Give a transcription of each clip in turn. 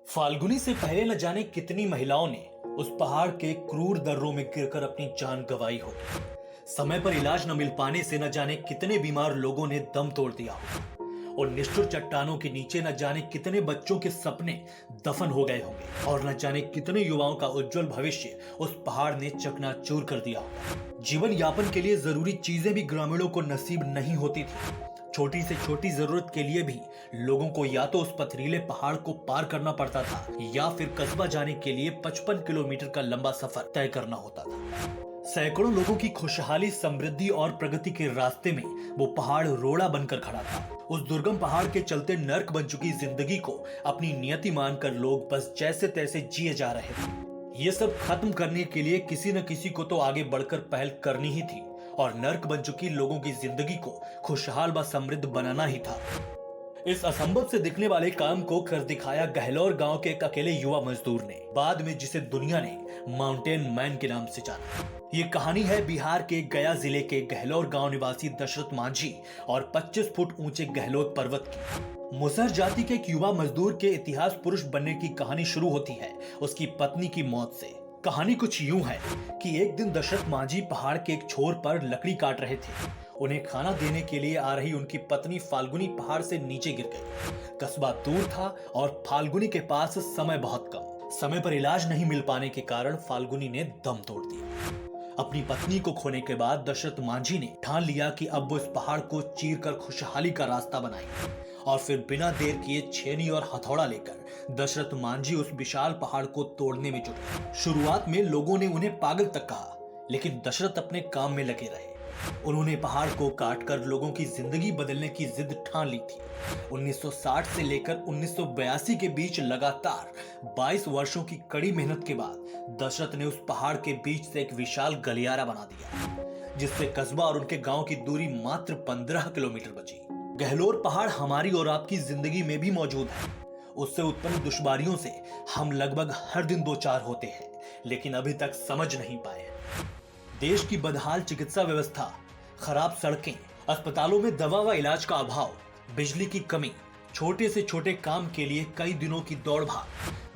फाल्गुनी से पहले न जाने कितनी महिलाओं ने उस पहाड़ के क्रूर दर्रों में गिरकर अपनी जान गंवाई होगी। समय पर इलाज न मिल पाने से न जाने कितने बीमार लोगों ने दम तोड़ दिया होगा और निष्ठुर चट्टानों के नीचे न जाने कितने बच्चों के सपने दफन हो गए होंगे और न जाने कितने युवाओं का उज्जवल भविष्य उस पहाड़ ने चकनाचूर कर दिया होगा। जीवन यापन के लिए जरूरी चीजें भी ग्रामीणों को नसीब नहीं होती थी। छोटी से छोटी जरूरत के लिए भी लोगों को या तो उस पथरीले पहाड़ को पार करना पड़ता था या फिर कस्बा जाने के लिए 55 किलोमीटर का लंबा सफर तय करना होता था। सैकड़ों लोगों की खुशहाली, समृद्धि और प्रगति के रास्ते में वो पहाड़ रोड़ा बनकर खड़ा था। उस दुर्गम पहाड़ के चलते नर्क बन चुकी जिंदगी को अपनी नियति मानकर लोग बस जैसे तैसे जिए जा रहे थे। ये सब खत्म करने के लिए किसी न किसी को तो आगे बढ़कर पहल करनी ही थी और नर्क बन चुकी लोगों की जिंदगी को खुशहाल व समृद्ध बनाना ही था। इस असंभव से दिखने वाले काम को कर दिखाया गहलोर गांव के एक अकेले युवा मजदूर ने, बाद में जिसे दुनिया ने माउंटेन मैन के नाम से जाना। ये कहानी है बिहार के गया जिले के गहलोर गांव निवासी दशरथ मांझी और 25 फुट ऊंचे गहलोत पर्वत की। मुसहर जाति के एक युवा मजदूर के इतिहास पुरुष बनने की कहानी शुरू होती है उसकी पत्नी की मौत से। कहानी कुछ यूं है कि एक दिन दशरथ मांझी पहाड़ के एक छोर पर लकड़ी काट रहे थे। उन्हें खाना देने के लिए आ रही उनकी पत्नी फाल्गुनी पहाड़ से नीचे गिर गई। कस्बा दूर था और फाल्गुनी के पास समय बहुत कम। समय पर इलाज नहीं मिल पाने के कारण फाल्गुनी ने दम तोड़ दिया। अपनी पत्नी को खोने के बाद दशरथ मांझी ने ठान लिया कि अब वो इस पहाड़ को चीरकर खुशहाली का रास्ता बनाएंगे और फिर बिना देर किए छेनी और हथौड़ा लेकर दशरथ मांझी उस विशाल पहाड़ को तोड़ने में जुटे। शुरुआत में लोगों ने उन्हें पागल तक कहा, लेकिन दशरथ अपने काम में लगे रहे। उन्होंने पहाड़ को काटकर लोगों की जिंदगी बदलने की जिद ठान ली थी। 1960 से लेकर 1982 के बीच लगातार 22 वर्षों की कड़ी मेहनत के बाद दशरथ ने उस पहाड़ के बीच से एक विशाल गलियारा बना दिया, जिससे कस्बा और उनके गांव की दूरी मात्र 15 किलोमीटर बची। गहलोर पहाड़ हमारी और आपकी जिंदगी में भी मौजूद है। उससे उत्पन्न दुश्वारियों से हम लगभग हर दिन दो चार होते हैं, लेकिन अभी तक समझ नहीं पाए। देश की बदहाल चिकित्सा व्यवस्था, खराब सड़कें, अस्पतालों में दवा व इलाज का अभाव, बिजली की कमी, छोटे से छोटे काम के लिए कई दिनों की दौड़ भाग,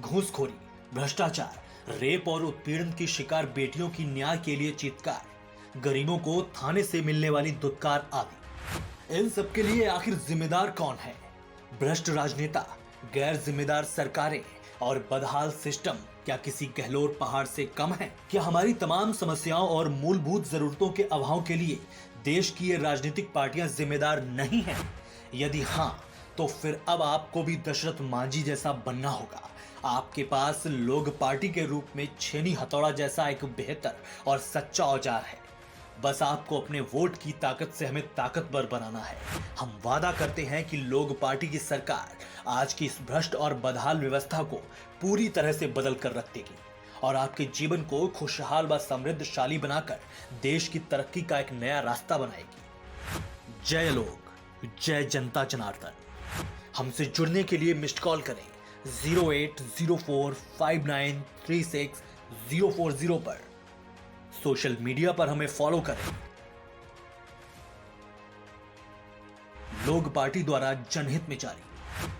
घूसखोरी, भ्रष्टाचार, रेप और उत्पीड़न की शिकार बेटियों की न्याय के लिए चीत्कार, गरीबों को थाने से मिलने वाली दुत्कार आदि। इन सब के लिए आखिर जिम्मेदार कौन है? भ्रष्ट राजनेता, गैर जिम्मेदार सरकारें और बदहाल सिस्टम क्या किसी गहलोर पहाड़ से कम है? क्या हमारी तमाम समस्याओं और मूलभूत जरूरतों के अभाव के लिए देश की ये राजनीतिक पार्टियां जिम्मेदार नहीं हैं? यदि हाँ, तो फिर अब आपको भी दशरथ मांझी जैसा बनना होगा। आपके पास लोग पार्टी के रूप में छेनी हथौड़ा जैसा एक बेहतर और सच्चा औजार है। बस आपको अपने वोट की ताकत से हमें ताकतवर बनाना है। हम वादा करते हैं कि लोग पार्टी की सरकार आज की इस भ्रष्ट और बदहाल व्यवस्था को पूरी तरह से बदल कर रख देगी और आपके जीवन को खुशहाल व समृद्धशाली बनाकर देश की तरक्की का एक नया रास्ता बनाएगी। जय लोग, जय जनता जनार्दन। हमसे जुड़ने के लिए मिस्ड कॉल करें 0804593640 पर। सोशल मीडिया पर हमें फॉलो करें। लोग पार्टी द्वारा जनहित में जारी।